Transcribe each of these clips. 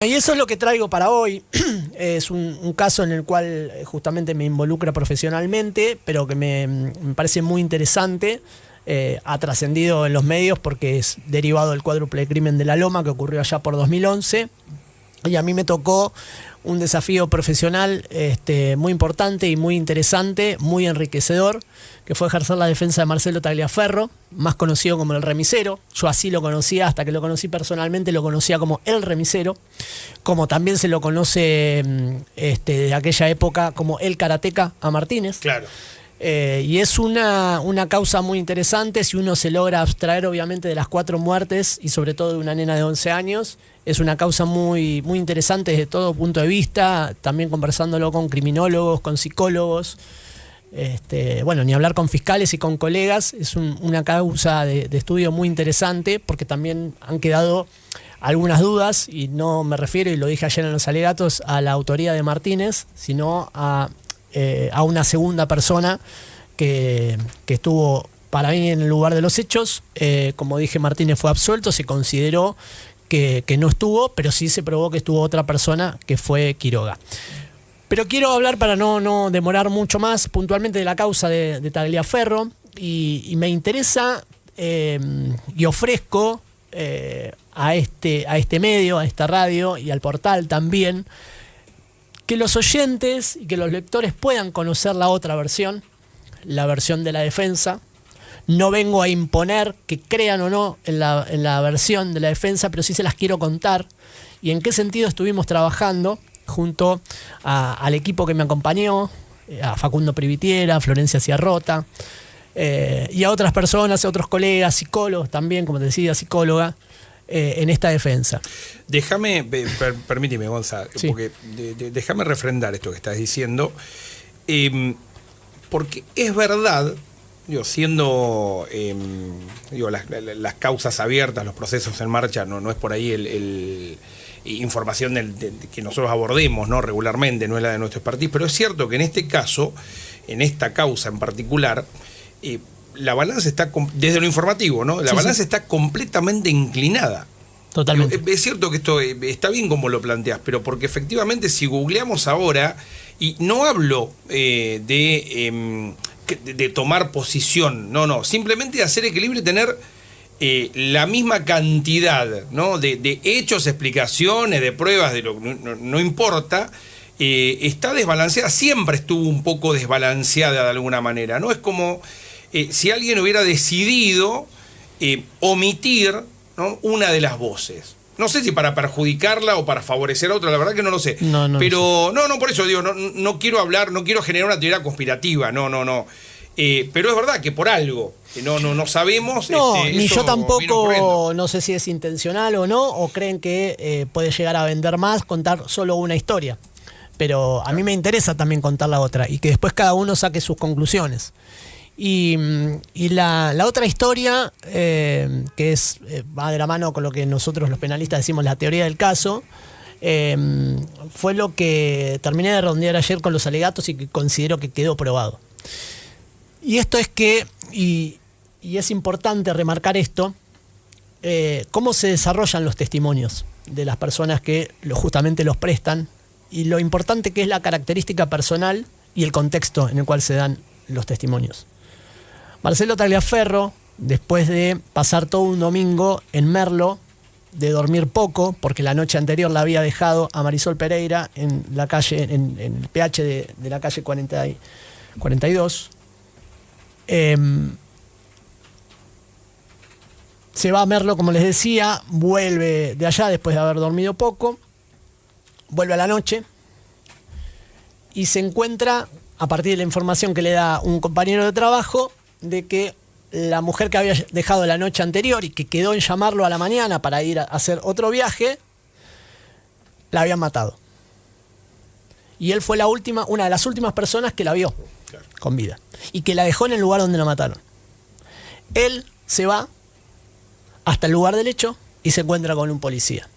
Y eso es lo que traigo para hoy. Es un caso en el cual justamente me involucra profesionalmente, pero que me parece muy interesante. Ha trascendido en los medios porque es derivado del cuádruple crimen de La Loma que ocurrió allá por 2011. Y a mí me tocó un desafío profesional muy importante y muy interesante, muy enriquecedor, que fue ejercer la defensa de Marcelo Tagliaferro, más conocido como el remisero. Yo así lo conocía, hasta que lo conocí personalmente, lo conocía como el remisero, como también se lo conoce de aquella época como el karateca a Martínez. Claro. Y es una causa muy interesante si uno se logra abstraer obviamente de las 4 muertes y sobre todo de una nena de 11 años. Es una causa muy, muy interesante desde todo punto de vista, también conversándolo con criminólogos, con psicólogos, bueno, ni hablar con fiscales y con colegas. Es una causa de estudio muy interesante porque también han quedado algunas dudas, y no me refiero, y lo dije ayer en los alegatos, a la autoría de Martínez, sino a una segunda persona que estuvo para mí en el lugar de los hechos. Como dije, Martínez fue absuelto, se consideró que no estuvo, pero sí se probó que estuvo otra persona, que fue Quiroga. Pero quiero hablar, para no demorar mucho más, puntualmente de la causa de Tagliaferro, y me interesa y ofrezco a este medio, a esta radio y al portal también, que los oyentes y que los lectores puedan conocer la otra versión, la versión de la defensa. No vengo a imponer que crean o no en la versión de la defensa, pero sí se las quiero contar y en qué sentido estuvimos trabajando junto al equipo que me acompañó, a Facundo Privitiera, a Florencia Ciarrota, y a otras personas, a otros colegas, psicólogos también, como te decía, psicóloga, en esta defensa. Déjame, permíteme, Gonzalo, Sí. porque déjame refrendar esto que estás diciendo, porque es verdad, siendo las causas abiertas, los procesos en marcha, no es por ahí información que nosotros abordemos, ¿no?, regularmente, no es la de nuestro expertise, pero es cierto que en este caso, en esta causa en particular, la balanza está, desde lo informativo, ¿no?, la balanza está completamente inclinada. Totalmente. Es cierto que esto está bien como lo planteas, pero porque efectivamente si googleamos ahora, y no hablo de tomar posición, no, simplemente de hacer equilibrio y tener la misma cantidad, ¿no?, de hechos, explicaciones, de pruebas, no importa, está desbalanceada, siempre estuvo un poco desbalanceada de alguna manera, ¿no? Es como si alguien hubiera decidido omitir, ¿no?, una de las voces. No sé si para perjudicarla o para favorecer a otra, la verdad que no lo sé. Pero no, por eso digo, no quiero hablar, no quiero generar una teoría conspirativa, no. Pero es verdad que por algo, que no sabemos. No, ni yo tampoco, no sé si es intencional o no, o creen que puede llegar a vender más contar solo una historia. Pero a mí me interesa también contar la otra, y que después cada uno saque sus conclusiones. Y la otra historia, que va de la mano con lo que nosotros los penalistas decimos la teoría del caso, fue lo que terminé de redondear ayer con los alegatos y que considero que quedó probado. Y esto es que, y es importante remarcar esto, cómo se desarrollan los testimonios de las personas que justamente los prestan, y lo importante que es la característica personal y el contexto en el cual se dan los testimonios. Marcelo Tagliaferro, después de pasar todo un domingo en Merlo, de dormir poco, porque la noche anterior la había dejado a Marisol Pereira en la calle, en el PH de la calle 42, se va a Merlo, como les decía, vuelve de allá después de haber dormido poco, vuelve a la noche y se encuentra, a partir de la información que le da un compañero de trabajo, de que la mujer que había dejado la noche anterior y que quedó en llamarlo a la mañana para ir a hacer otro viaje, la habían matado. Y él fue una de las últimas personas que la vio con vida y que la dejó en el lugar donde la mataron. Él se va hasta el lugar del hecho y se encuentra con un policía.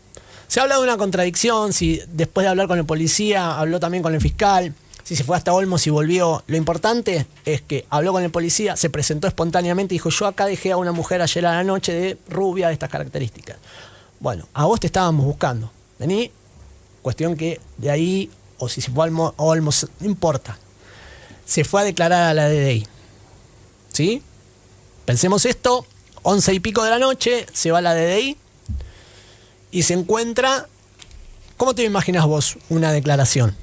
Se habla de una contradicción, si después de hablar con el policía habló también con el fiscal, si se fue hasta Olmos y volvió. Lo importante es que habló con el policía, se presentó espontáneamente y dijo: yo acá dejé a una mujer ayer a la noche de rubia de estas características. Bueno, a vos te estábamos buscando. Vení Cuestión que de ahí, o si se fue a Olmos, no importa. Se fue a declarar a la DDI. ¿Sí? Pensemos esto, 11 y pico de la noche, se va a la DDI y se encuentra... ¿Cómo te imaginas vos una declaración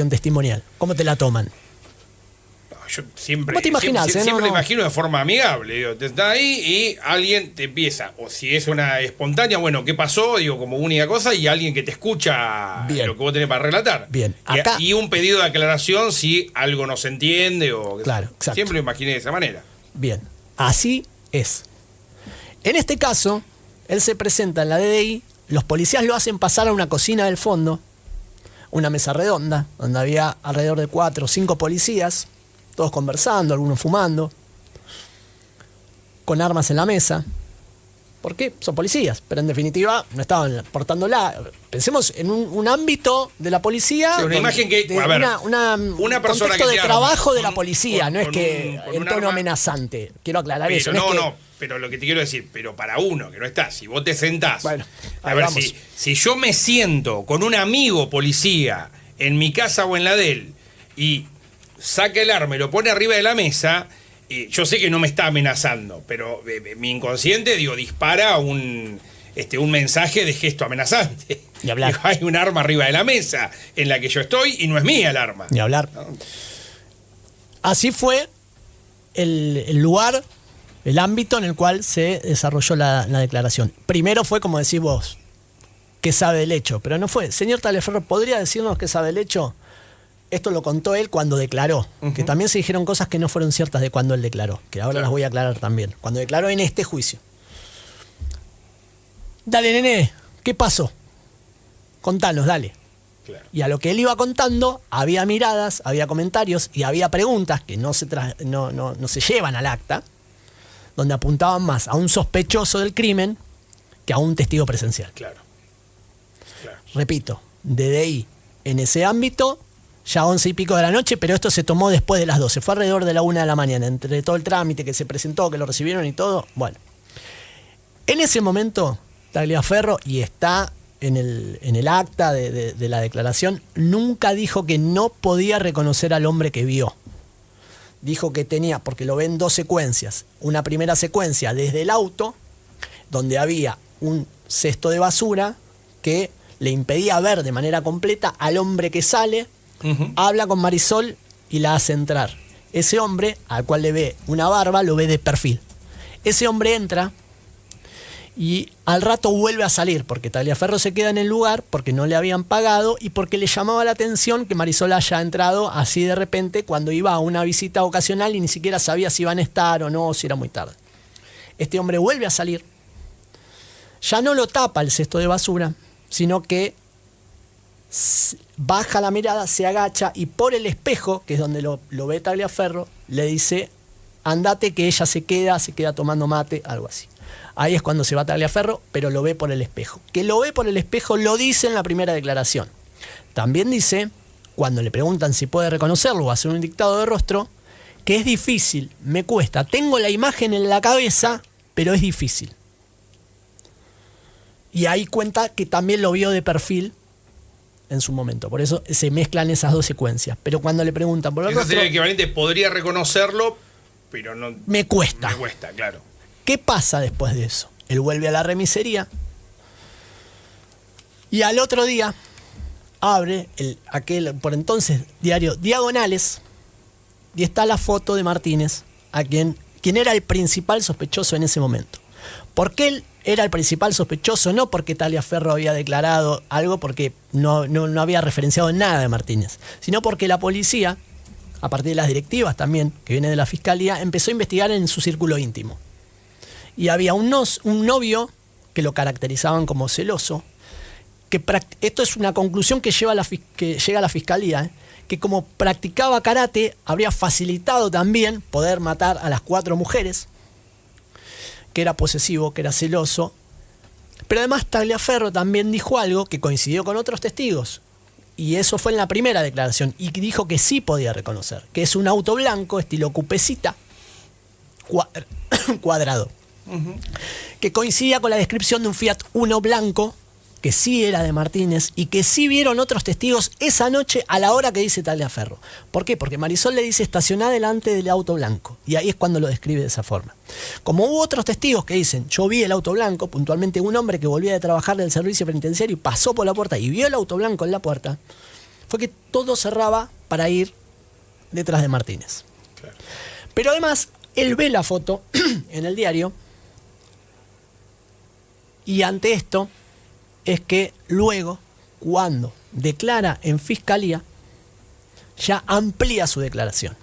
testimonial? ¿Cómo te la toman? Yo siempre, ¿Cómo te imaginas? siempre lo imagino de forma amigable. Digo, te está ahí y alguien te empieza, o si es una espontánea, bueno, ¿qué pasó? Digo, como única cosa, y alguien que te escucha Bien. lo que vos tenés para relatar. Bien. Acá, Y un pedido de aclaración si algo no se entiende o... Claro, exacto. Siempre lo imaginé de esa manera. bien, así es. En este caso, él se presenta en la DDI, los policías lo hacen pasar a una cocina del fondo, una mesa redonda, donde había alrededor de 4 o 5 policías, todos conversando, algunos fumando, con armas en la mesa. ¿Por qué? Son policías, pero en definitiva no estaban portándola. Pensemos en un ámbito de la policía. Sí, una imagen que, de a ver, una persona contexto que de tiene trabajo armas, de la policía, no es que con en un tono arma. amenazante. Quiero aclarar Pero eso. no, pero lo que te quiero decir, pero para uno que no está, si vos te sentás, Bueno, a ahí ver, vamos. si yo me siento con un amigo policía en mi casa o en la de él y saca el arma y lo pone arriba de la mesa, yo sé que no me está amenazando, pero mi inconsciente, digo, dispara un mensaje de gesto amenazante. Ni hablar. Digo, hay un arma arriba de la mesa en la que yo estoy y no es mía el arma. Ni hablar. Así fue el lugar, el ámbito en el cual se desarrolló la declaración. Primero fue, como decís vos, qué sabe del hecho, pero no fue. Señor Taliaferro, ¿podría decirnos qué sabe del hecho? Esto lo contó él cuando declaró, que también se dijeron cosas que no fueron ciertas de cuando él declaró, que ahora las voy a aclarar también. Cuando declaró en este juicio. Dale, nene, ¿qué pasó? Contanos, dale. Claro. Y a lo que él iba contando, había miradas, había comentarios y había preguntas que no se llevan al acta, donde apuntaban más a un sospechoso del crimen que a un testigo presencial. Claro. Repito, DDI en ese ámbito, ya 11 y pico de la noche, pero esto se tomó después de las 12. Fue alrededor de la 1 de la mañana, entre todo el trámite que se presentó, que lo recibieron y todo. Bueno, en ese momento, Tagliaferro, y está en el acta de la declaración, nunca dijo que no podía reconocer al hombre que vio. Dijo que tenía, porque lo ven 2 secuencias. Una primera secuencia desde el auto, donde había un cesto de basura que le impedía ver de manera completa al hombre que sale, habla con Marisol y la hace entrar. Ese hombre, al cual le ve una barba, lo ve de perfil. Ese hombre entra y al rato vuelve a salir, porque Tagliaferro se queda en el lugar, porque no le habían pagado y porque le llamaba la atención que Marisol haya entrado así de repente cuando iba a una visita ocasional y ni siquiera sabía si iban a estar o no, o si era muy tarde. Este hombre vuelve a salir. Ya no lo tapa el cesto de basura, sino que baja la mirada, se agacha y por el espejo, que es donde lo ve Tagliaferro, le dice: andate, que ella se queda tomando mate, algo así. Ahí es cuando se va Tagliaferro, pero lo ve por el espejo. Que lo ve por el espejo lo dice en la primera declaración. También dice, cuando le preguntan si puede reconocerlo o hacer un dictado de rostro, que es difícil, me cuesta, tengo la imagen en la cabeza, pero es difícil. Y ahí cuenta que también lo vio de perfil en su momento. Por eso se mezclan esas 2 secuencias. Pero cuando le preguntan por el Eso rostro, sería el equivalente, podría reconocerlo, pero no... me cuesta. Me cuesta, claro. ¿Qué pasa después de eso? Él vuelve a la remisería y al otro día abre aquel, por entonces, diario Diagonales, y está la foto de Martínez, quien era el principal sospechoso en ese momento. ¿Por qué él era el principal sospechoso? No porque Tagliaferro había declarado algo, porque no había referenciado nada de Martínez, sino porque la policía, a partir de las directivas también, que viene de la Fiscalía, empezó a investigar en su círculo íntimo. Y había un novio que lo caracterizaban como celoso, esto es una conclusión que llega a la Fiscalía, que como practicaba karate, habría facilitado también poder matar a las 4 mujeres, que era posesivo, que era celoso. Pero además Tagliaferro también dijo algo que coincidió con otros testigos, y eso fue en la primera declaración, y dijo que sí podía reconocer, que es un auto blanco, estilo cupecita, cuadrado, que coincidía con la descripción de un Fiat Uno blanco que sí era de Martínez y que sí vieron otros testigos esa noche a la hora que dice Tagliaferro. ¿Por qué? Porque Marisol le dice estacioná delante del auto blanco, y ahí es cuando lo describe de esa forma. Como hubo otros testigos que dicen yo vi el auto blanco, puntualmente un hombre que volvía de trabajar del servicio penitenciario y pasó por la puerta y vio el auto blanco en la puerta, fue que todo cerraba para ir detrás de Martínez. Claro. Pero además, él ve la foto en el diario y ante esto es que luego, cuando declara en fiscalía, ya amplía su declaración.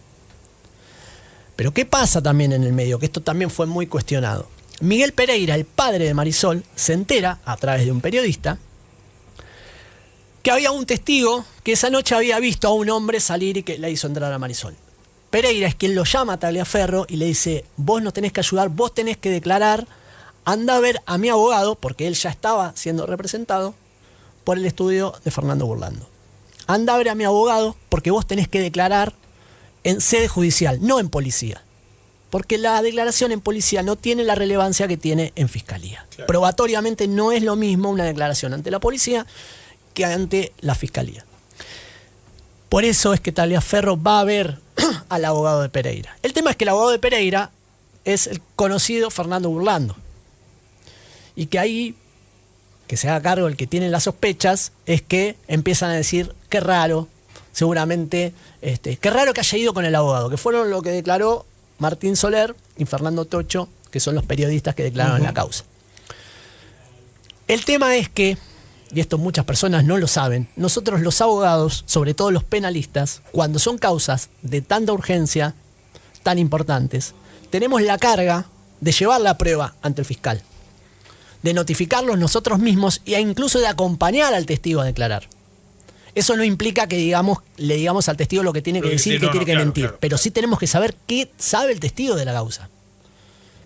Pero ¿qué pasa también en el medio? Que esto también fue muy cuestionado. Miguel Pereira, el padre de Marisol, se entera, a través de un periodista, que había un testigo que esa noche había visto a un hombre salir y que le hizo entrar a Marisol. Pereira es quien lo llama a Tagliaferro y le dice, vos nos tenés que ayudar, vos tenés que declarar, anda a ver a mi abogado, porque él ya estaba siendo representado por el estudio de Fernando Burlando. Anda a ver a mi abogado porque vos tenés que declarar en sede judicial, no en policía. Porque la declaración en policía no tiene la relevancia que tiene en fiscalía. Claro. Probatoriamente no es lo mismo una declaración ante la policía que ante la fiscalía. Por eso es que Tagliaferro va a ver al abogado de Pereira. El tema es que el abogado de Pereira es el conocido Fernando Burlando. Y que ahí, que se haga cargo el que tiene las sospechas, es que empiezan a decir, qué raro, seguramente, qué raro que haya ido con el abogado, que fueron lo que declaró Martín Soler y Fernando Tocho, que son los periodistas que declararon la causa. El tema es que, y esto muchas personas no lo saben, nosotros los abogados, sobre todo los penalistas, cuando son causas de tanta urgencia, tan importantes, tenemos la carga de llevar la prueba ante el fiscal, de notificarlos nosotros mismos e incluso de acompañar al testigo a declarar. Eso no implica que le digamos al testigo lo que tiene que decir y que tiene que mentir, pero sí tenemos que saber qué sabe el testigo de la causa,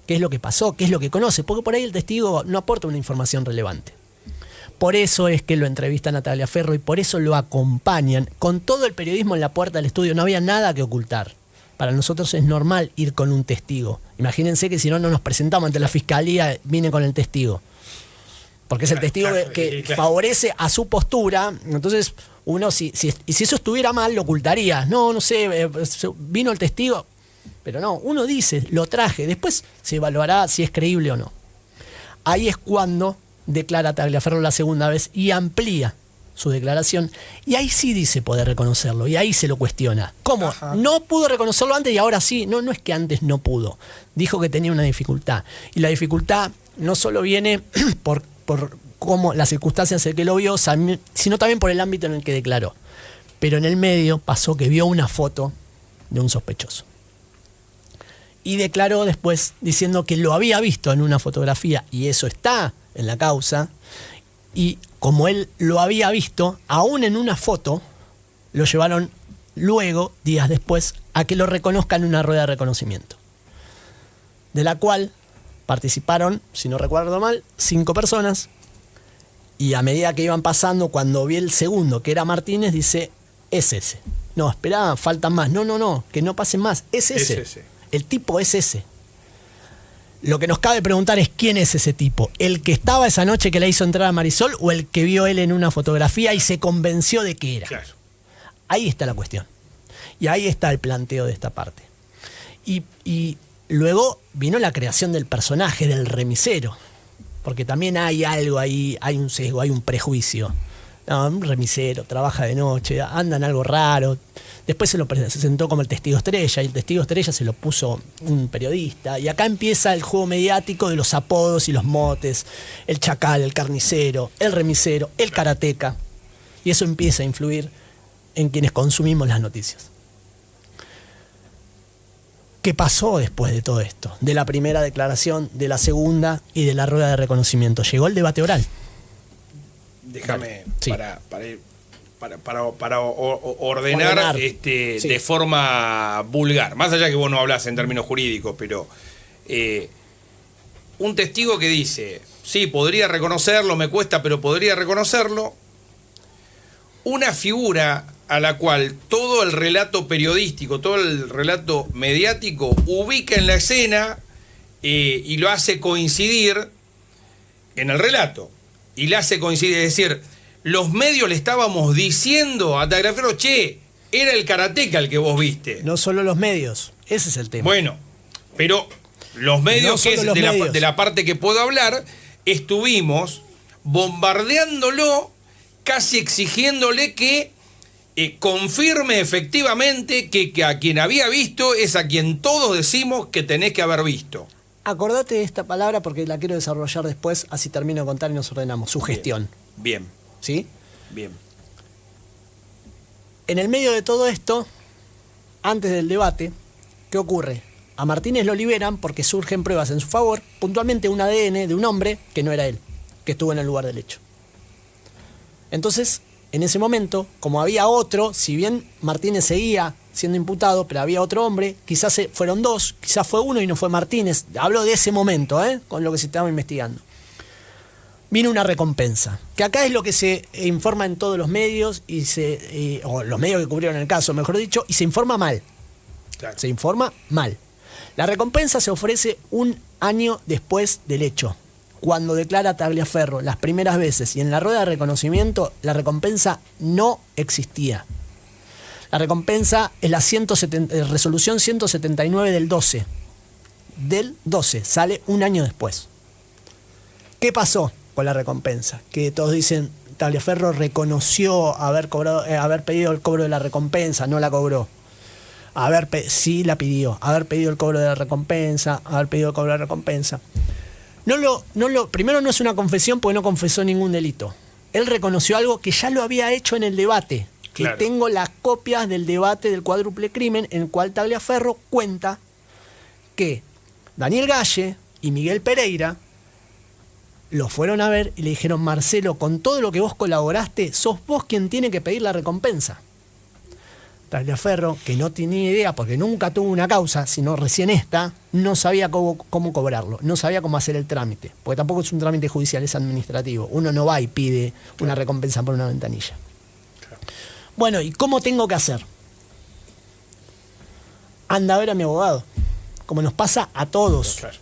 qué es lo que pasó, qué es lo que conoce, porque por ahí el testigo no aporta una información relevante. Por eso es que lo entrevistan a Tagliaferro y por eso lo acompañan con todo el periodismo en la puerta del estudio. No había nada que ocultar. Para nosotros es normal ir con un testigo. Imagínense que si no nos presentamos ante la fiscalía, viene con el testigo. Porque es el testigo que favorece a su postura. Entonces, uno, si eso estuviera mal, lo ocultaría. No sé, vino el testigo. Pero no, uno dice, lo traje. Después se evaluará si es creíble o no. Ahí es cuando declara Tagliaferro la segunda vez y amplía su declaración, y ahí sí dice poder reconocerlo, y ahí se lo cuestiona. ¿Cómo? Ajá. No pudo reconocerlo antes y ahora sí. No es que antes no pudo. Dijo que tenía una dificultad. Y la dificultad no solo viene por cómo las circunstancias en que lo vio, sino también por el ámbito en el que declaró. Pero en el medio pasó que vio una foto de un sospechoso. Y declaró después diciendo que lo había visto en una fotografía, y eso está en la causa, y como él lo había visto, aún en una foto, lo llevaron luego, días después, a que lo reconozcan en una rueda de reconocimiento, de la cual participaron, si no recuerdo mal, 5 personas, y a medida que iban pasando, cuando vi el segundo, que era Martínez, dice, es ese. No, esperá, faltan más. No, que no pasen más, es ese. El tipo es ese. Lo que nos cabe preguntar es quién es ese tipo. ¿El que estaba esa noche que le hizo entrar a Marisol o el que vio él en una fotografía y se convenció de que era? Claro. Ahí está la cuestión. Y ahí está el planteo de esta parte. Y luego vino la creación del personaje, del remisero. Porque también hay algo ahí, hay un sesgo, hay un prejuicio. No, un remisero, trabaja de noche, anda en algo raro. Después se lo presentó como el testigo estrella, y el testigo estrella se lo puso un periodista. Y acá empieza el juego mediático de los apodos y los motes. El chacal, el carnicero, el remisero, el karateca. Y eso empieza a influir en quienes consumimos las noticias. ¿Qué pasó después de todo esto? De la primera declaración, de la segunda y de la rueda de reconocimiento. Llegó el debate oral. Déjame, sí. para ordenar. Sí. De forma vulgar, más allá que vos no hablas en términos jurídicos, pero un testigo que dice, sí, podría reconocerlo, me cuesta, pero podría reconocerlo, una figura a la cual todo el relato periodístico, todo el relato mediático ubica en la escena y lo hace coincidir en el relato. y la hace coincidir. Es decir, los medios le estábamos diciendo a Tagliaferro, che, era el karateca el que vos viste. No solo los medios, ese es el tema. Bueno, pero los medios, No que es solo los medios. de la parte que puedo hablar, estuvimos bombardeándolo, casi exigiéndole que confirme efectivamente que a quien había visto es a quien todos decimos que tenés que haber visto. Acordate de esta palabra porque la quiero desarrollar después, así termino de contar y nos ordenamos. Sugestión. Bien, ¿Sí? bien. En el medio de todo esto, antes del debate, ¿qué ocurre? A Martínez lo liberan porque surgen pruebas en su favor, puntualmente un ADN de un hombre que no era él, que estuvo en el lugar del hecho. Entonces, en ese momento, como había otro, si bien Martínez seguía siendo imputado, pero había otro hombre, quizás fueron dos, quizás fue uno y no fue Martínez. Hablo de ese momento, con lo que se estaba investigando. Vino una recompensa, que acá es lo que se informa en todos los medios, o los medios que cubrieron el caso, mejor dicho, y se informa mal. Claro. Se informa mal. La recompensa se ofrece un año después del hecho. Cuando declara Tagliaferro las primeras veces y en la rueda de reconocimiento, la recompensa no existía. La recompensa es la resolución 179 del 12. Del 12, sale un año después. ¿Qué pasó con la recompensa? Que todos dicen, Tagliaferro reconoció haber pedido el cobro de la recompensa, no la cobró. Sí la pidió, haber pedido el cobro de la recompensa, haber pedido el cobro de la recompensa. Primero no es una confesión porque no confesó ningún delito. Él reconoció algo que ya lo había hecho en el debate. Claro. Y tengo las copias del debate del cuádruple crimen en el cual Tagliaferro cuenta que Daniel Galle y Miguel Pereira lo fueron a ver y le dijeron, Marcelo, con todo lo que vos colaboraste, sos vos quien tiene que pedir la recompensa. Tagliaferro, que no tenía idea porque nunca tuvo una causa, sino recién esta, no sabía cómo cobrarlo, no sabía cómo hacer el trámite, porque tampoco es un trámite judicial, es administrativo. Uno no va y pide una recompensa por una ventanilla. Claro. Bueno, ¿y cómo tengo que hacer? Anda a ver a mi abogado, como nos pasa a todos. Claro.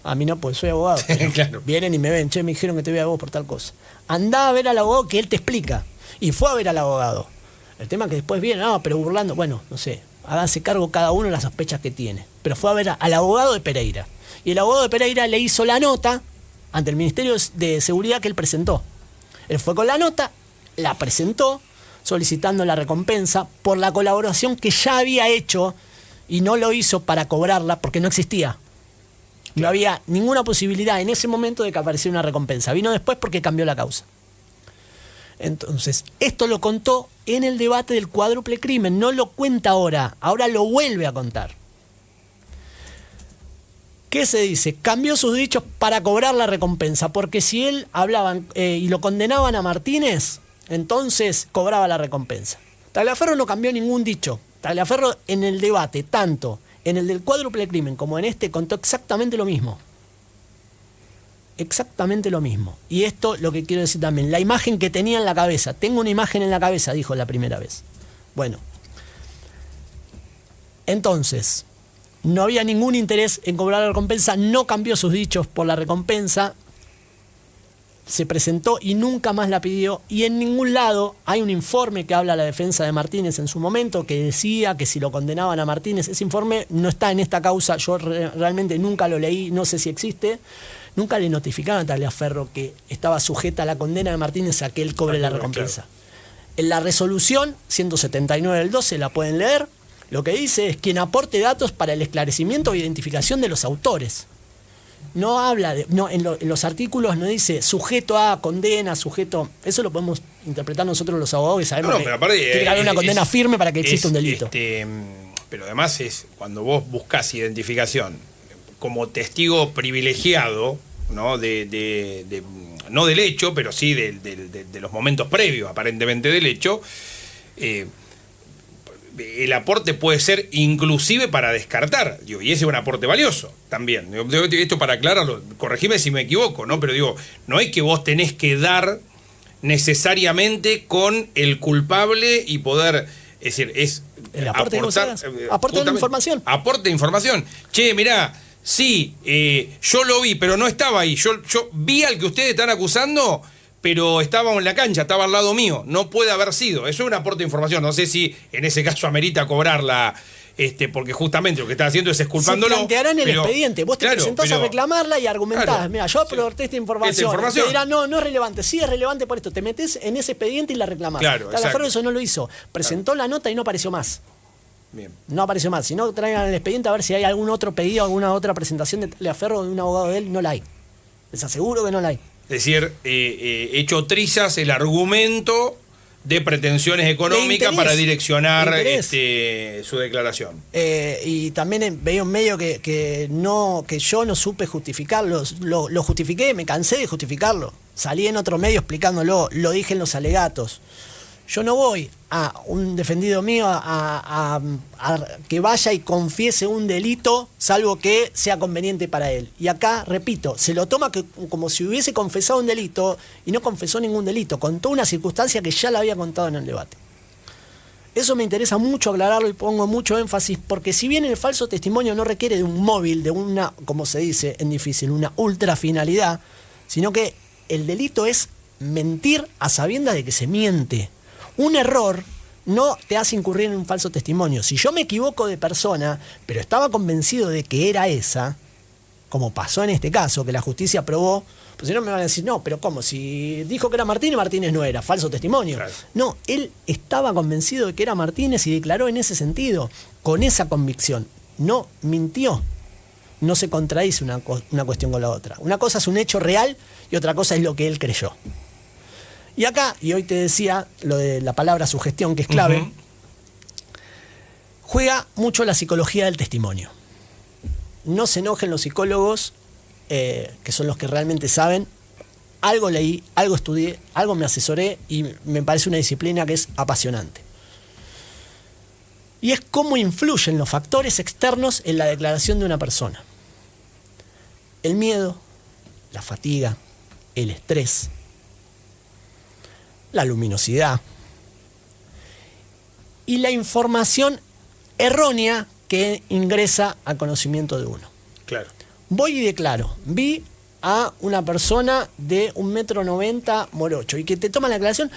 A mí no, pues soy abogado. Claro. Vienen y me ven, che, me dijeron que te voy a vos por tal cosa. Andá a ver al abogado que él te explica. Y fue a ver al abogado. El tema que después viene, pero burlando, bueno, no sé, háganse cargo cada uno de las sospechas que tiene. Pero fue a ver al abogado de Pereira. Y el abogado de Pereira le hizo la nota ante el Ministerio de Seguridad que él presentó. Él fue con la nota, la presentó, solicitando la recompensa por la colaboración que ya había hecho y no lo hizo para cobrarla porque no existía. No había ninguna posibilidad en ese momento de que apareciera una recompensa. Vino después porque cambió la causa. Entonces, esto lo contó en el debate del cuádruple crimen, no lo cuenta ahora lo vuelve a contar. ¿Qué se dice? Cambió sus dichos para cobrar la recompensa, porque si él hablaban y lo condenaban a Martínez, entonces cobraba la recompensa. Tagliaferro no cambió ningún dicho. Tagliaferro en el debate, tanto en el del cuádruple crimen como en este, contó exactamente lo mismo. Exactamente lo mismo. Y esto lo que quiero decir también, la imagen que tenía en la cabeza. Tengo una imagen en la cabeza, dijo la primera vez. Bueno. Entonces, no había ningún interés en cobrar la recompensa, no cambió sus dichos por la recompensa, se presentó y nunca más la pidió, y en ningún lado hay un informe que habla la defensa de Martínez en su momento, que decía que si lo condenaban a Martínez, ese informe no está en esta causa, yo realmente nunca lo leí, no sé si existe. Nunca le notificaron a Tagliaferro que estaba sujeta a la condena de Martínez a que él cobre la recompensa. Claro. En la resolución 179 del 12, la pueden leer, lo que dice es quien aporte datos para el esclarecimiento e identificación de los autores. No habla en los artículos no dice sujeto a condena, sujeto. Eso lo podemos interpretar nosotros los abogados que sabemos que tiene que haber una condena firme para que exista un delito. Pero además es cuando vos buscás identificación como testigo privilegiado, ¿no? No del hecho, pero sí de los momentos previos, aparentemente, del hecho, el aporte puede ser inclusive para descartar, digo, y ese es un aporte valioso también. Esto para aclararlo, corregime si me equivoco, ¿no? Pero digo, no es que vos tenés que dar necesariamente con el culpable y poder, es decir, es el aporte aporte de información. Aporte de información. Che, mirá, sí, yo lo vi, pero no estaba ahí. Yo vi al que ustedes están acusando, pero estábamos en la cancha, estaba al lado mío. No puede haber sido. Eso es un aporte de información. No sé si en ese caso amerita cobrarla. Porque justamente lo que está haciendo es exculpándolo. Se plantearán el expediente. Vos te presentás a reclamarla y argumentás. Claro, mira, yo aporté esta información. Te dirán, no es relevante. Sí es relevante por esto. Te metés en ese expediente y la reclamás. Claro, Tagliaferro eso no lo hizo. Presentó la nota y no apareció más. Bien. No apareció más. Si no, traigan el expediente a ver si hay algún otro pedido, alguna otra presentación de Tagliaferro de un abogado de él. No la hay. Les aseguro que no la hay. Es decir, hecho trizas el argumento de pretensiones económicas para direccionar su declaración. Y también veía un medio que yo no supe justificarlo. Lo justifiqué, me cansé de justificarlo. Salí en otro medio explicándolo, lo dije en los alegatos. Yo no voy a un defendido mío a que vaya y confiese un delito, salvo que sea conveniente para él. Y acá, repito, se lo toma como si hubiese confesado un delito y no confesó ningún delito. Contó una circunstancia que ya la había contado en el debate. Eso me interesa mucho aclararlo y pongo mucho énfasis, porque si bien el falso testimonio no requiere de un móvil, de una, como se dice en difícil, una ultra finalidad, sino que el delito es mentir a sabiendas de que se miente. Un error no te hace incurrir en un falso testimonio. Si yo me equivoco de persona, pero estaba convencido de que era esa, como pasó en este caso, que la justicia aprobó, pues si no me van a decir, no, pero ¿cómo? Si dijo que era Martínez, Martínez no era, falso testimonio. Claro. No, él estaba convencido de que era Martínez y declaró en ese sentido, con esa convicción. No mintió. No se contradice una cuestión con la otra. Una cosa es un hecho real y otra cosa es lo que él creyó. Y acá, y hoy te decía lo de la palabra sugestión, que es clave, juega mucho la psicología del testimonio. No se enojen los psicólogos, que son los que realmente saben. Algo leí, algo estudié, algo me asesoré y me parece una disciplina que es apasionante. Y es cómo influyen los factores externos en la declaración de una persona. El miedo, la fatiga, el estrés, la luminosidad y la información errónea que ingresa al conocimiento de uno. Claro. Voy y declaro, vi a una persona de 1,90 m morocho y que te toma la declaración,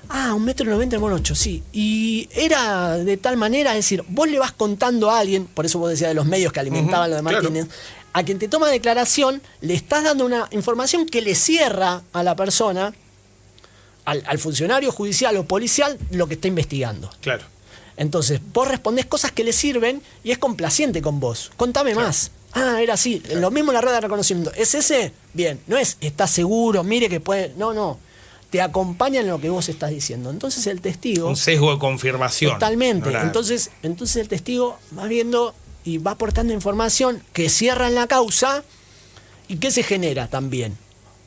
1,90 m morocho, sí, y era de tal manera, es decir, vos le vas contando a alguien, por eso vos decías de los medios que alimentaban lo de Martínez, claro. A quien te toma declaración le estás dando una información que le cierra a la persona, al funcionario judicial o policial, lo que está investigando. Claro. Entonces, vos respondés cosas que le sirven y es complaciente con vos. Contame más. Era así. Claro. Lo mismo en la rueda de reconocimiento. ¿Es ese? Bien. No es, ¿estás seguro? Mire que puede... No. Te acompaña en lo que vos estás diciendo. Entonces el testigo... Un sesgo de confirmación. Totalmente. Entonces el testigo va viendo y va aportando información que cierra en la causa y que se genera también.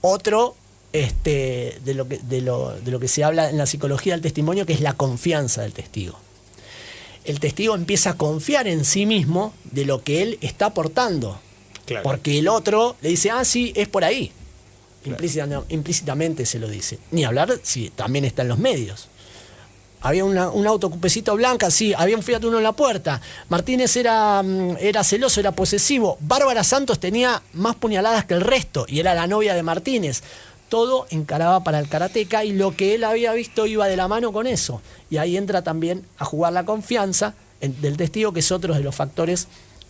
Otro... de lo que se habla en la psicología del testimonio, que es la confianza del testigo. El testigo empieza a confiar en sí mismo de lo que él está aportando. Claro. Porque el otro le dice, sí, es por ahí. Claro. Implícitamente se lo dice. Ni hablar si también está en los medios. Había un auto cupecito blanca, sí, había un Fiat Uno en la puerta. Martínez era celoso, era posesivo. Bárbara Santos tenía más puñaladas que el resto y era la novia de Martínez. Todo encaraba para el karateca y lo que él había visto iba de la mano con eso. Y ahí entra también a jugar la confianza del testigo, que es otro de los factores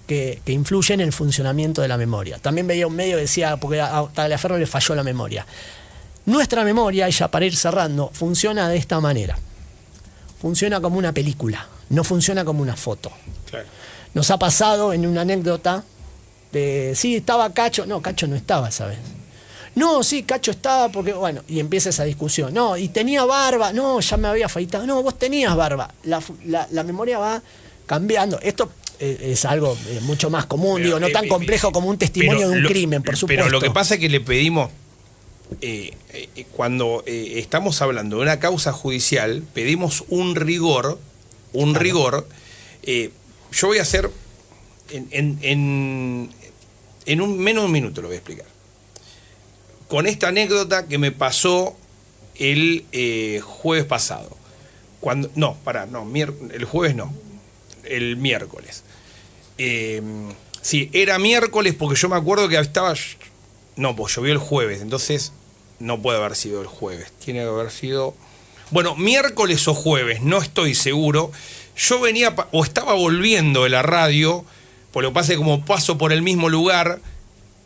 que influyen en el funcionamiento de la memoria. También veía un medio que decía, porque a Tagliaferro le falló la memoria. Nuestra memoria, y ya para ir cerrando, funciona de esta manera. Funciona como una película, no funciona como una foto. Claro. Nos ha pasado en una anécdota de, sí, estaba Cacho. No, Cacho no estaba, ¿sabes? No, sí, Cacho estaba porque, bueno, y empieza esa discusión. No, y tenía barba. No, ya me había afeitado. No, vos tenías barba. La memoria va cambiando. Esto es algo mucho más común, pero, no tan complejo como un testimonio de un crimen, por supuesto. Pero lo que pasa es que le pedimos, cuando estamos hablando de una causa judicial, pedimos un rigor, claro. Yo voy a hacer, en menos de un minuto lo voy a explicar. Con esta anécdota que me pasó el jueves pasado. El jueves no, el miércoles. Sí, era miércoles porque yo me acuerdo que estaba... No, pues llovió el jueves, entonces No puede haber sido el jueves, tiene que haber sido... Bueno, miércoles o jueves, no estoy seguro. Yo venía o estaba volviendo de la radio, por lo que pasa es que como paso por el mismo lugar,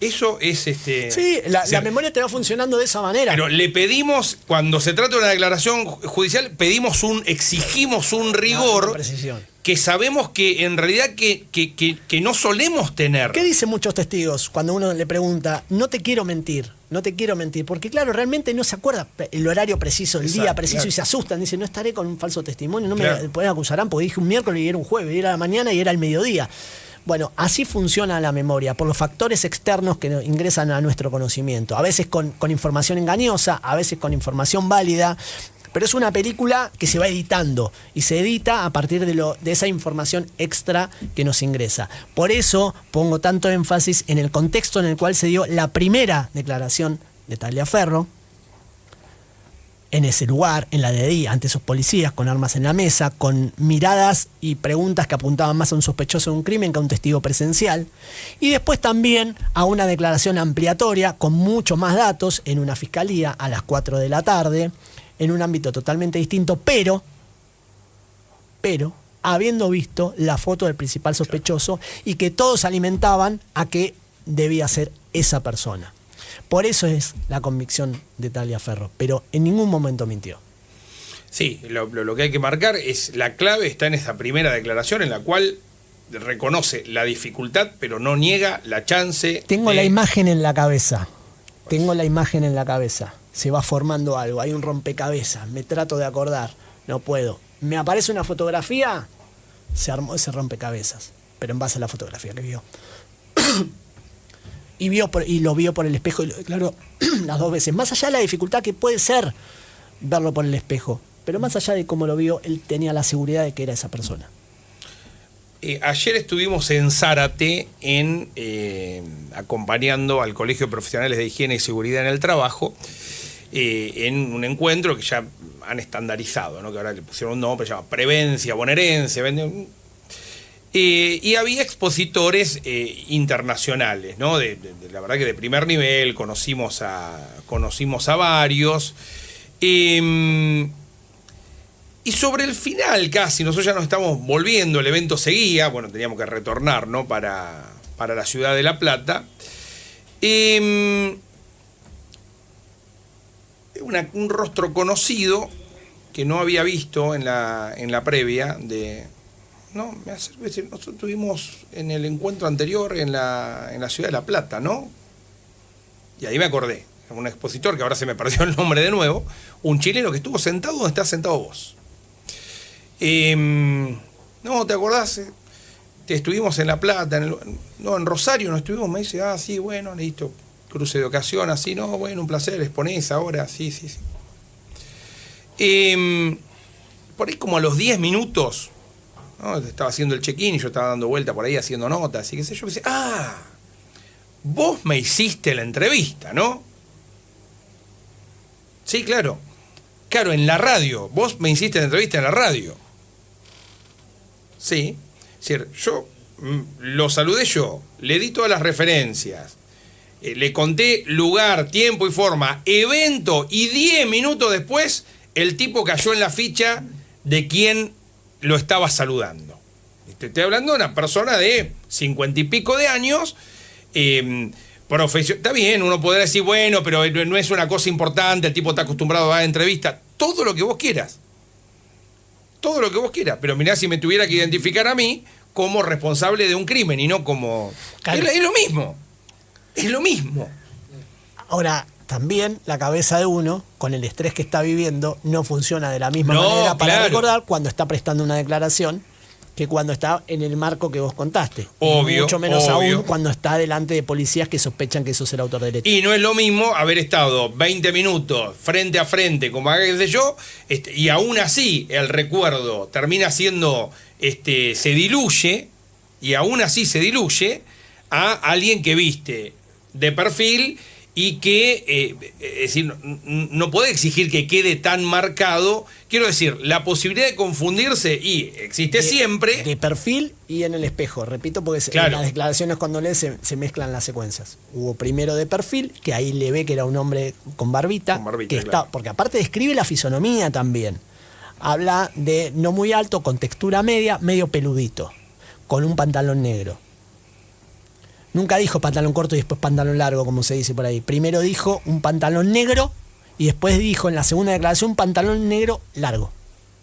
eso es Sí, la memoria te va funcionando de esa manera. Pero le pedimos, cuando se trata de una declaración judicial, exigimos un rigor que sabemos que en realidad que no solemos tener. ¿Qué dicen muchos testigos cuando uno le pregunta, no te quiero mentir, porque claro, realmente no se acuerda el horario preciso, el día preciso, claro. Y se asustan, dicen, no estaré con un falso testimonio, no me acusarán porque dije un miércoles y era un jueves, y era la mañana y era el mediodía. Bueno, así funciona la memoria, por los factores externos que ingresan a nuestro conocimiento, a veces con información engañosa, a veces con información válida, pero es una película que se va editando y se edita a partir de esa información extra que nos ingresa. Por eso pongo tanto énfasis en el contexto en el cual se dio la primera declaración de Tagliaferro, en ese lugar, en la de día, ante esos policías, con armas en la mesa, con miradas y preguntas que apuntaban más a un sospechoso de un crimen que a un testigo presencial. Y después también a una declaración ampliatoria, con muchos más datos, en una fiscalía a las 4 de la tarde, en un ámbito totalmente distinto, pero habiendo visto la foto del principal sospechoso y que todos alimentaban a que debía ser esa persona. Por eso es la convicción de Tagliaferro, pero en ningún momento mintió. Sí, lo que hay que marcar es la clave está en esa primera declaración en la cual reconoce la dificultad, pero no niega la chance. Tengo la imagen en la cabeza. Se va formando algo, hay un rompecabezas, me trato de acordar, no puedo. Me aparece una fotografía, se armó ese rompecabezas, pero en base a la fotografía que vio. Y lo vio por el espejo y lo declaró las dos veces. Más allá de la dificultad que puede ser verlo por el espejo, pero más allá de cómo lo vio, él tenía la seguridad de que era esa persona. Ayer estuvimos en Zárate acompañando al Colegio de Profesionales de Higiene y Seguridad en el Trabajo en un encuentro que ya han estandarizado, ¿no? Que ahora le pusieron un nombre, se llama Prevencia, Bonaerense, y había expositores internacionales, ¿no? De la verdad que de primer nivel, conocimos a varios. Y sobre el final casi, nosotros ya nos estamos volviendo, el evento seguía, bueno, teníamos que retornar, ¿no? para la ciudad de La Plata. Un rostro conocido que no había visto en la previa de... No, nosotros estuvimos en el encuentro anterior en la ciudad de La Plata, ¿no? Y ahí me acordé, un expositor que ahora se me perdió el nombre de nuevo, un chileno que estuvo sentado donde estás sentado vos. No, ¿te acordás? Estuvimos en La Plata, en Rosario no estuvimos, me dice, sí, bueno, listo, cruce de ocasión, así, no, bueno, un placer, exponés ahora, sí. Por ahí como a los 10 minutos, ¿no? Estaba haciendo el check-in y yo estaba dando vuelta por ahí haciendo notas y qué sé yo, pensé, vos me hiciste la entrevista, ¿no? Sí, claro, en la radio, vos me hiciste la entrevista en la radio. Sí, es decir, yo lo saludé yo, le di todas las referencias, le conté lugar, tiempo y forma, evento, y 10 minutos después el tipo cayó en la ficha de quién lo estaba saludando. Te estoy hablando de una persona de 50 y pico de años, está bien, uno podrá decir, bueno, pero no es una cosa importante, el tipo está acostumbrado a dar entrevistas, todo lo que vos quieras, pero mirá si me tuviera que identificar a mí como responsable de un crimen y no como... Claro. Es lo mismo. Ahora, también la cabeza de uno, con el estrés que está viviendo, no funciona de la misma manera para recordar cuando está prestando una declaración que cuando está en el marco que vos contaste. Obvio. Mucho menos aún cuando está delante de policías que sospechan que sos el autor del hecho. Y no es lo mismo haber estado 20 minutos frente a frente, como qué sé yo, y aún así el recuerdo termina siendo, se diluye, a alguien que viste de perfil y que, es decir, no puede exigir que quede tan marcado. Quiero decir, la posibilidad de confundirse y existe siempre. De perfil y en el espejo, repito, porque Claro. en las declaraciones cuando lees se mezclan las secuencias. Hubo primero de perfil, que ahí le ve que era un hombre con barbita, Con barbita, que claro. está, porque aparte describe la fisonomía también. Habla de no muy alto, con textura media, medio peludito, con un pantalón negro. Nunca dijo pantalón corto y después pantalón largo, como se dice por ahí. Primero dijo un pantalón negro y después dijo en la segunda declaración un pantalón negro largo.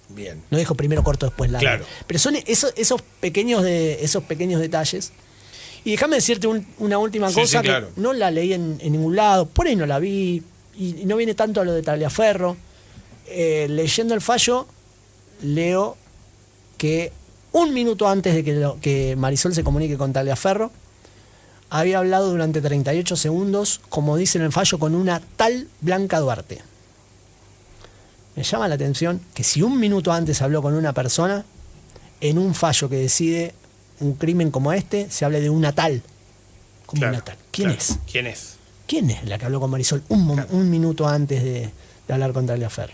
Bien. No dijo primero corto, después largo. Claro. Pero son esos pequeños detalles. Y déjame decirte una última Sí, cosa, sí, claro. que no la leí en ningún lado, por ahí no la vi, y no viene tanto a lo de Tagliaferro. Leyendo el fallo, leo que un minuto antes de que Marisol se comunique con Tagliaferro, había hablado durante 38 segundos, como dice en el fallo, con una tal Blanca Duarte. Me llama la atención que si un minuto antes habló con una persona, en un fallo que decide un crimen como este, se hable de una tal. Como Claro, una tal. ¿Quién claro. es? ¿Quién es? ¿Quién es la que habló con Marisol un minuto antes de hablar con Tagliaferro?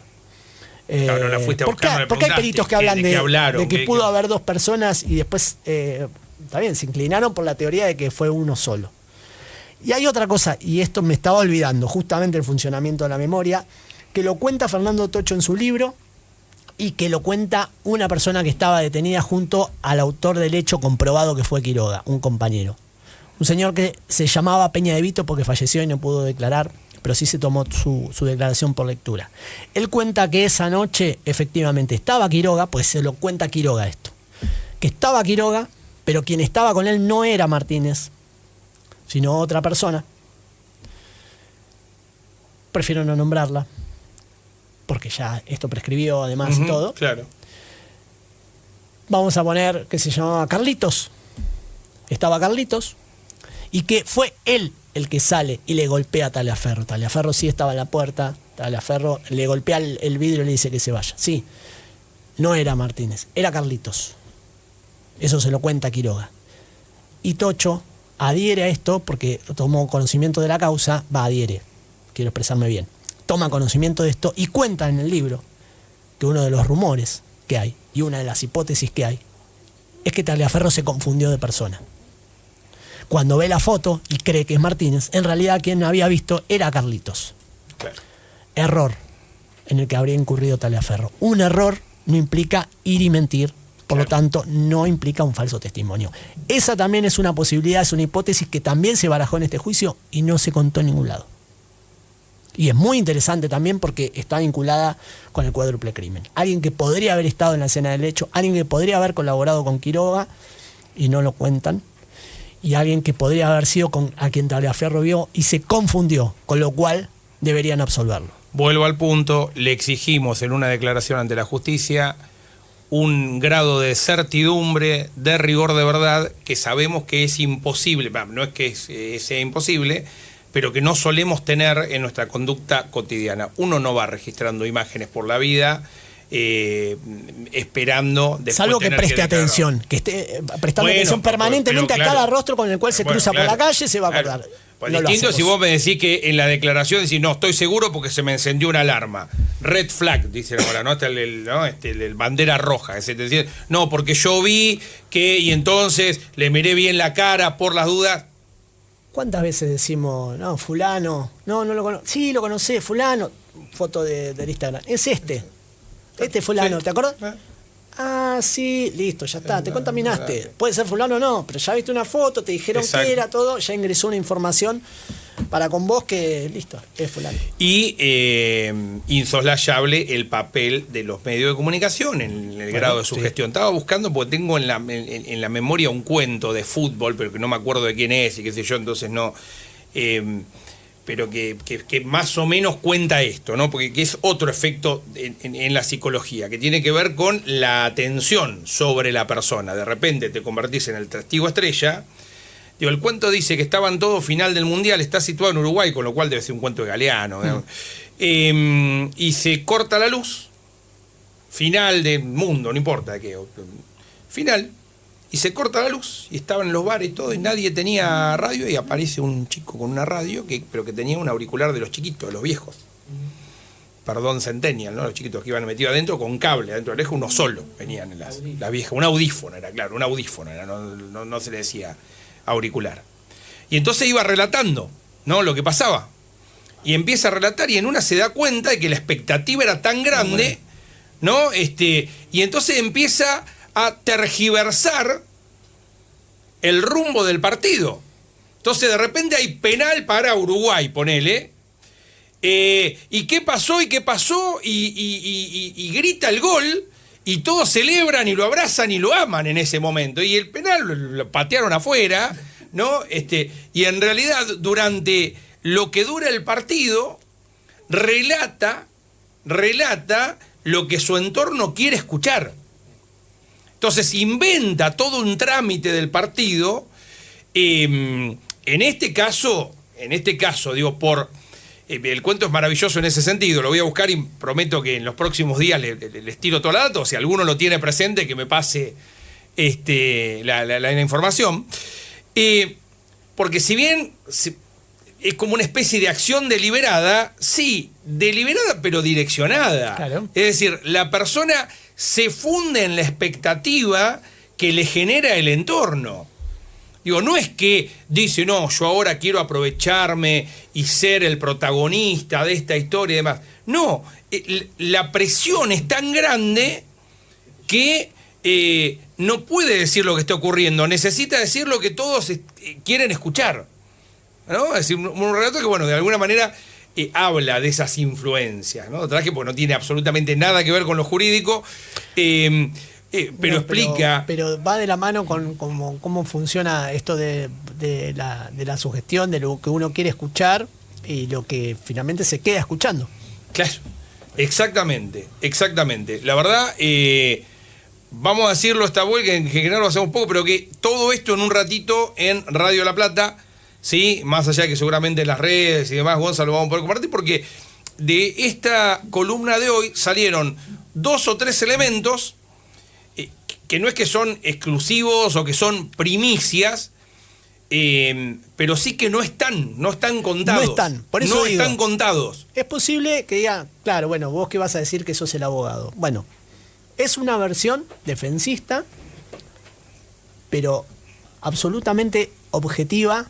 Claro, no la fuiste a ¿Por qué, buscar, no le por qué hay preguntaste peritos que de hablan qué hablaron, de que qué- pudo qué- haber dos personas y después, está bien, se inclinaron por la teoría de que fue uno solo? Y hay otra cosa, y esto me estaba olvidando, justamente el funcionamiento de la memoria, que lo cuenta Fernando Tocho en su libro y que lo cuenta una persona que estaba detenida junto al autor del hecho comprobado que fue Quiroga, un compañero. Un señor que se llamaba Peña de Vito porque falleció y no pudo declarar, pero sí se tomó su declaración por lectura. Él cuenta que esa noche efectivamente estaba Quiroga, pues se lo cuenta Quiroga esto, que estaba Quiroga, pero quien estaba con él no era Martínez, sino otra persona. Prefiero no nombrarla, porque ya esto prescribió además y Ujú, todo. Claro. Vamos a poner que se llamaba Carlitos. Estaba Carlitos, y que fue él el que sale y le golpea a Tagliaferro. Tagliaferro sí estaba en la puerta, Tagliaferro le golpea el vidrio y le dice que se vaya. Sí, no era Martínez, era Carlitos. Eso se lo cuenta Quiroga. Y Tocho adhiere a esto porque tomó conocimiento de la causa, adhiere, quiero expresarme bien. Toma conocimiento de esto y cuenta en el libro que uno de los rumores que hay y una de las hipótesis que hay es que Tagliaferro se confundió de persona. Cuando ve la foto y cree que es Martínez, en realidad quien había visto era Carlitos. Claro. Error en el que habría incurrido Tagliaferro. Un error no implica ir y mentir, por lo tanto no implica un falso testimonio. Esa también es una posibilidad, es una hipótesis que también se barajó en este juicio y no se contó en ningún lado. Y es muy interesante también porque está vinculada con el cuádruple crimen. Alguien que podría haber estado en la escena del hecho, alguien que podría haber colaborado con Quiroga y no lo cuentan, y alguien que podría haber sido a quien Tagliaferro vio y se confundió, con lo cual deberían absolverlo. Vuelvo al punto, le exigimos en una declaración ante la justicia un grado de certidumbre, de rigor de verdad, que sabemos que es imposible, no es que sea imposible, pero que no solemos tener en nuestra conducta cotidiana. Uno no va registrando imágenes por la vida, esperando después salvo que tener preste declarar. atención, que esté prestando Bueno, atención permanentemente pero a cada claro. rostro con el cual se Bueno, cruza claro, por la calle, se va a claro. acordar. Pues No lo distinto si hacemos. vos me decís que en la declaración decís, no, estoy seguro porque se me encendió una alarma. Red flag, dicen ahora, ¿no? El bandera roja. Es decir, no, porque yo vi que, y entonces le miré bien la cara por las dudas. ¿Cuántas veces decimos, no, fulano, no lo conozco? Sí, lo conocé, fulano, foto del Instagram. Es este fulano, Sí. ¿te acordás? Ah, sí, listo, ya está, te contaminaste. Puede ser fulano o no, pero ya viste una foto, te dijeron Exacto. que era todo, ya ingresó una información para con vos que, listo, es fulano. Y insoslayable el papel de los medios de comunicación en el grado de su sí. gestión. Estaba buscando porque tengo en la memoria un cuento de fútbol, pero que no me acuerdo de quién es y qué sé yo, entonces no... pero que más o menos cuenta esto, ¿no? Porque que es otro efecto en la psicología, que tiene que ver con la atención sobre la persona. De repente te convertís en el testigo estrella. Digo, el cuento dice que estaban todos final del Mundial, está situado en Uruguay, con lo cual debe ser un cuento de Galeano. Y se corta la luz, final del mundo, no importa de qué, final, y se corta la luz, y estaban en los bares y todo, y nadie tenía radio, y aparece un chico con una radio, pero que tenía un auricular de los chiquitos, de los viejos. Perdón, Centennial, ¿no? Los chiquitos que iban metidos adentro con cable, adentro del eje uno solo venían en las viejas. Un audífono era, claro, un audífono era, no se le decía auricular. Y entonces iba relatando, ¿no? Lo que pasaba. Y empieza a relatar y en una se da cuenta de que la expectativa era tan grande, ¿no? Y entonces empieza a tergiversar el rumbo del partido. Entonces de repente hay penal para Uruguay, ponele. ¿Y qué pasó? Y grita el gol y todos celebran y lo abrazan y lo aman en ese momento. Y el penal lo patearon afuera, ¿no? Y en realidad durante lo que dura el partido relata lo que su entorno quiere escuchar. Entonces inventa todo un trámite del partido. En este caso, digo, el cuento es maravilloso en ese sentido, lo voy a buscar y prometo que en los próximos días les tiro toda la data, o si alguno lo tiene presente, que me pase la información. Porque si bien es como una especie de acción deliberada, sí, deliberada pero direccionada. Claro. Es decir, la persona se funde en la expectativa que le genera el entorno. Digo, no es que dice, no, yo ahora quiero aprovecharme y ser el protagonista de esta historia y demás. No, la presión es tan grande que no puede decir lo que está ocurriendo, necesita decir lo que todos quieren escuchar, ¿no? Es decir, un relato que, bueno, de alguna manera habla de esas influencias, ¿no? Otra vez que pues, no tiene absolutamente nada que ver con lo jurídico, pero explica... Pero va de la mano con cómo funciona esto de la sugestión, de lo que uno quiere escuchar y lo que finalmente se queda escuchando. Claro, exactamente. La verdad, vamos a decirlo esta vuelta, que en general lo hacemos poco, pero que todo esto en un ratito en Radio La Plata, ¿sí? Más allá de que seguramente en las redes y demás, Gonzalo, lo vamos a poder compartir, porque de esta columna de hoy salieron 2 o 3 elementos que no es que son exclusivos o que son primicias, pero sí que no están contados. No están, por eso digo, están contados. Es posible que digan, claro, bueno, vos qué vas a decir que sos el abogado. Bueno, es una versión defensista, pero absolutamente objetiva.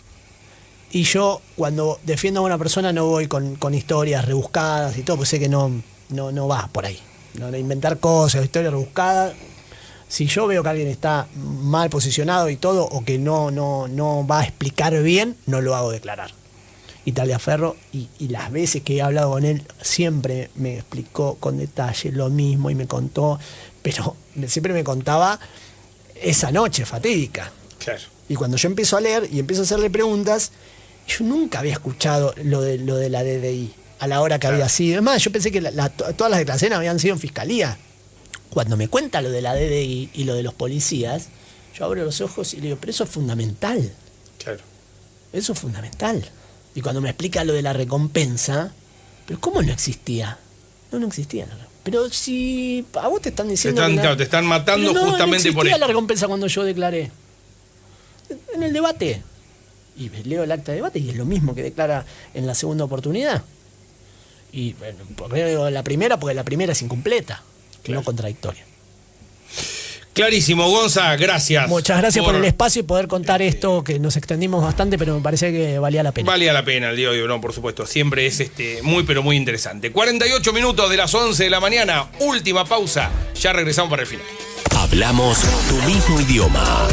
Y yo, cuando defiendo a una persona, no voy con historias rebuscadas y todo, porque sé que no va por ahí. No de inventar cosas, historias rebuscadas. Si yo veo que alguien está mal posicionado y todo, o que no va a explicar bien, no lo hago declarar. Y Taliaferro, y las veces que he hablado con él, siempre me explicó con detalle lo mismo y me contó, pero siempre me contaba esa noche fatídica. Claro. Y cuando yo empiezo a leer y empiezo a hacerle preguntas, yo nunca había escuchado lo de la DDI a la hora que había sido. Es más, yo pensé que todas las declaraciones habían sido en fiscalía. Cuando me cuenta lo de la DDI y lo de los policías, yo abro los ojos y le digo, pero eso es fundamental. Claro. Eso es fundamental. Y cuando me explica lo de la recompensa, pero ¿cómo no existía? No existía. Pero si a vos te están diciendo te están matando justamente por eso. No existía la recompensa cuando yo declaré. En el debate. Y leo el acta de debate y es lo mismo que declara en la segunda oportunidad. Y bueno, primero digo la primera porque la primera es incompleta. Claro. No contradictoria. Clarísimo, Gonza, gracias. Muchas gracias por el espacio y poder contar esto, que nos extendimos bastante, pero me parecía que valía la pena. Valía la pena el día de hoy, no, por supuesto. Siempre es muy, pero muy interesante. 48 minutos de las 11 de la mañana, última pausa. Ya regresamos para el final. Hablamos tu mismo idioma.